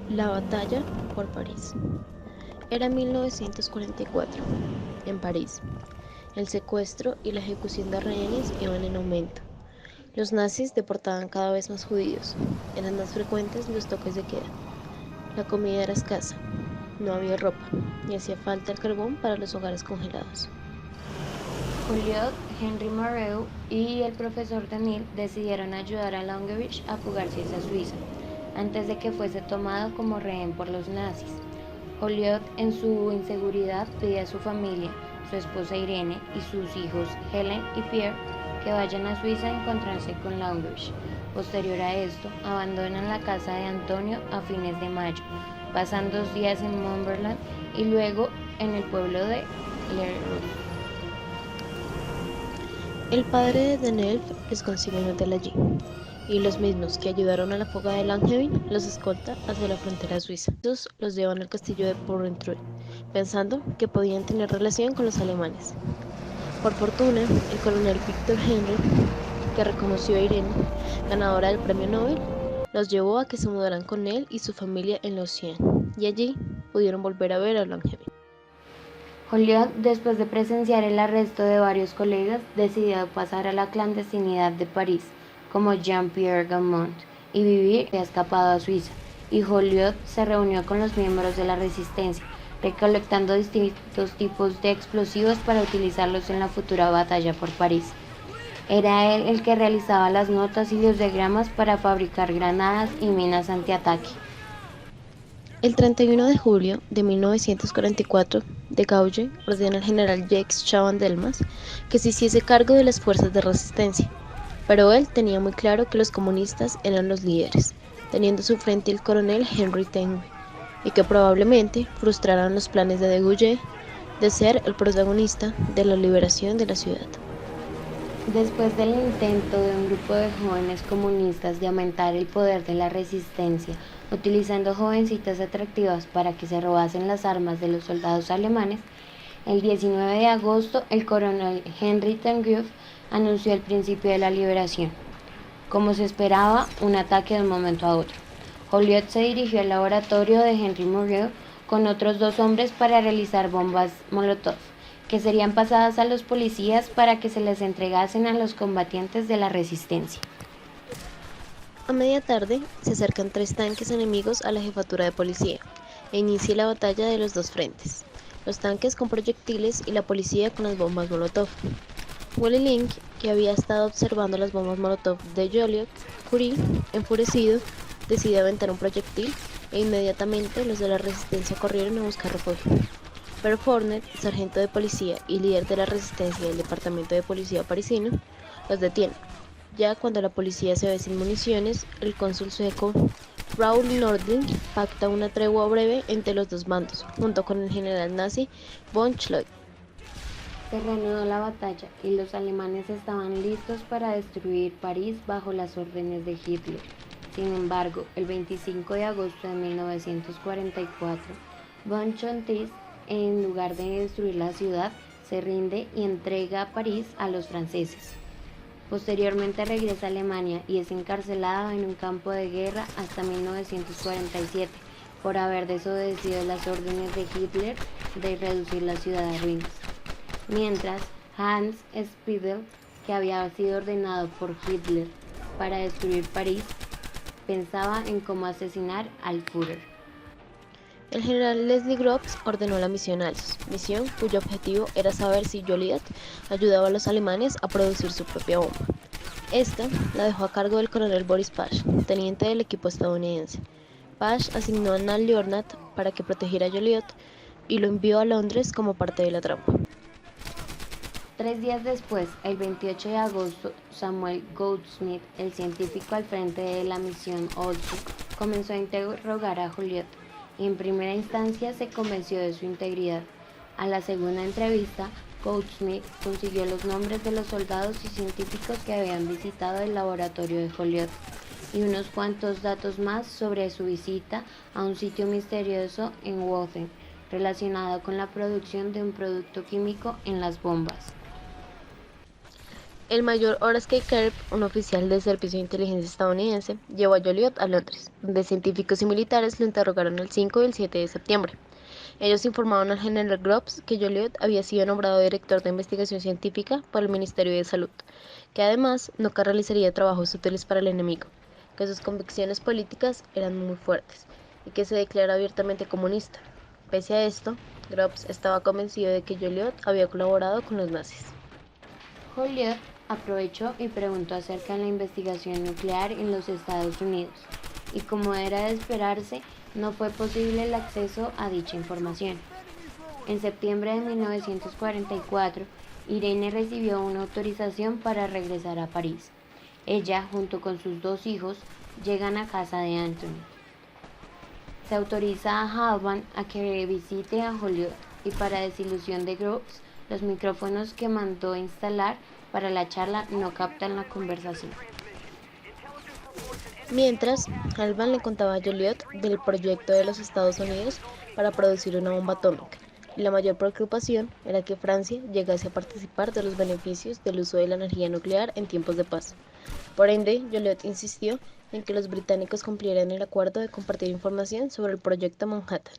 La batalla por París. Era 1944, en París. El secuestro y la ejecución de rehenes iban en aumento. Los nazis deportaban cada vez más judíos. Eran más frecuentes los toques de queda. La comida era escasa. No había ropa y hacía falta el carbón para los hogares congelados. Joliot, Henry Moreau y el profesor Daniel decidieron ayudar a Langewisch a fugarse hacia Suiza, antes de que fuese tomado como rehén por los nazis. Joliot, en su inseguridad, pide a su familia, su esposa Irene y sus hijos Helen y Pierre, que vayan a Suiza a encontrarse con Langewisch. Posterior a esto, abandonan la casa de Antonio a fines de mayo, pasan 2 días en Montberland y luego en el pueblo de Leroy. El padre de Denelf les consigue un hotel allí, y los mismos que ayudaron a la fuga de Langevin los escolta hacia la frontera suiza. Estos los llevan al castillo de Porrentruy, pensando que podían tener relación con los alemanes. Por fortuna, el coronel Victor Henry, que reconoció a Irene, ganadora del premio Nobel, los llevó a que se mudaran con él y su familia en Lausanne, y allí pudieron volver a ver a Langevin. Joliot, después de presenciar el arresto de varios colegas, decidió pasar a la clandestinidad de París, como Jean-Pierre Gaumont, y vivir había escapado a Suiza. Y Joliot se reunió con los miembros de la resistencia, recolectando distintos tipos de explosivos para utilizarlos en la futura batalla por París. Era él el que realizaba las notas y los diagramas para fabricar granadas y minas antiataque. El 31 de julio de 1944, de Gaulle ordena al general Jacques Chaban-Delmas que se hiciese cargo de las fuerzas de resistencia, pero él tenía muy claro que los comunistas eran los líderes, teniendo a su frente el coronel Henry Tengue, y que probablemente frustraran los planes de Gaulle de ser el protagonista de la liberación de la ciudad. Después del intento de un grupo de jóvenes comunistas de aumentar el poder de la resistencia, utilizando jovencitas atractivas para que se robasen las armas de los soldados alemanes, el 19 de agosto el coronel Henry Tengueff anunció el principio de la liberación. Como se esperaba, un ataque de un momento a otro. Joliot se dirigió al laboratorio de Henry Moreau con otros 2 hombres para realizar bombas Molotov, que serían pasadas a los policías para que se les entregasen a los combatientes de la resistencia. A media tarde se acercan 3 tanques enemigos a la jefatura de policía e inicia la batalla de los dos frentes, los tanques con proyectiles y la policía con las bombas Molotov. Willy Link, que había estado observando las bombas Molotov de Joliot-Curie, enfurecido, decide aventar un proyectil e inmediatamente los de la resistencia corrieron a buscar refugio. Pero Fournet, sargento de policía y líder de la resistencia del departamento de policía parisino, los detiene. Ya cuando la policía se ve sin municiones, el cónsul sueco Raoul Nordling pacta una tregua breve entre los dos bandos, junto con el general nazi von Schloss. Se reanudó la batalla y los alemanes estaban listos para destruir París bajo las órdenes de Hitler. Sin embargo, el 25 de agosto de 1944, von Chontis, en lugar de destruir la ciudad, se rinde y entrega París a los franceses. Posteriormente regresa a Alemania y es encarcelado en un campo de guerra hasta 1947 por haber desobedecido las órdenes de Hitler de reducir la ciudad a ruinas. Mientras, Hans Spiegel, que había sido ordenado por Hitler para destruir París, pensaba en cómo asesinar al Führer. El general Leslie Groves ordenó la misión Alsos, misión cuyo objetivo era saber si Joliot ayudaba a los alemanes a producir su propia bomba. Esta la dejó a cargo del coronel Boris Pash, teniente del equipo estadounidense. Pash asignó a Nal Leonard para que protegiera a Joliot y lo envió a Londres como parte de la trampa. 3 días después, el 28 de agosto, Samuel Goudsmit, el científico al frente de la misión Alsos, comenzó a interrogar a Joliot y en primera instancia se convenció de su integridad. A la segunda entrevista, Goudsmit consiguió los nombres de los soldados y científicos que habían visitado el laboratorio de Joliot y unos cuantos datos más sobre su visita a un sitio misterioso en Woden, relacionado con la producción de un producto químico en las bombas. El mayor Horace K. Kerr, un oficial del Servicio de Inteligencia estadounidense, llevó a Joliot a Londres, donde científicos y militares lo interrogaron el 5 y el 7 de septiembre. Ellos informaron al general Groves que Joliot había sido nombrado director de investigación científica por el Ministerio de Salud, que además nunca realizaría trabajos útiles para el enemigo, que sus convicciones políticas eran muy fuertes y que se declara abiertamente comunista. Pese a esto, Groves estaba convencido de que Joliot había colaborado con los nazis. Joliot aprovechó y preguntó acerca de la investigación nuclear en los Estados Unidos, y como era de esperarse, no fue posible el acceso a dicha información. En septiembre de 1944, Irene recibió una autorización para regresar a París. Ella, junto con sus 2 hijos, llegan a casa de Anthony. Se autoriza a Halban a que visite a Joliot y, para desilusión de Groves, los micrófonos que mandó instalar para la charla no captan la conversación. Mientras, Halban le contaba a Joliot del proyecto de los Estados Unidos para producir una bomba atómica, y la mayor preocupación era que Francia llegase a participar de los beneficios del uso de la energía nuclear en tiempos de paz. Por ende, Joliot insistió en que los británicos cumplieran el acuerdo de compartir información sobre el proyecto Manhattan.